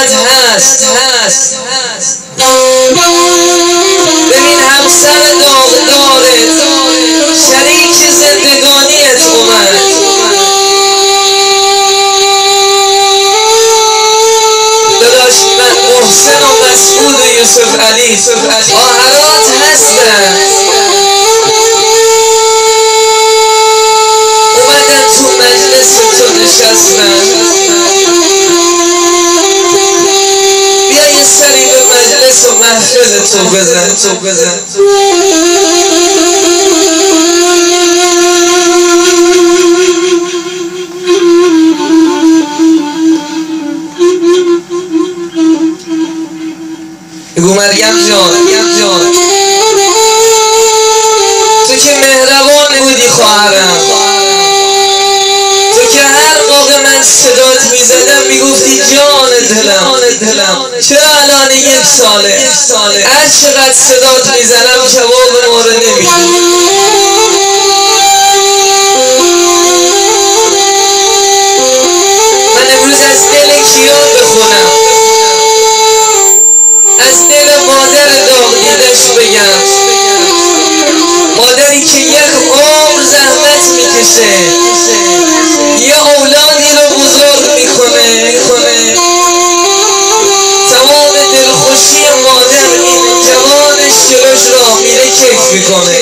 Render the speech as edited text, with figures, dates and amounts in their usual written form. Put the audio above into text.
حضرت هست. ببین همسر داغدارت شریک زندگانیت اومد. داداش محسن و مسعود و یوسف علی خواهرات هستن، اومدن تو مجلس تو نشستن. بیا یه سری به مجلس و محفل تو بزن. بگو مریم جان تو که مهربان بودی خواهرم، تو که هر موقع من صدات میزدم میگفتی جان دلم. چرا الان 1 ساله هر چقدر صدات میزنم جواب ما رو نمیدی؟ من امروز از دل کیا بخونم؟ از دل مادر داغ دیدش بگم، مادری که 1 عمر زحمت میکشه یه اولادی رو بزرگ میکنه. تمام دلخوشی مادر این جوانش جلوش راه میره کیف میکنه.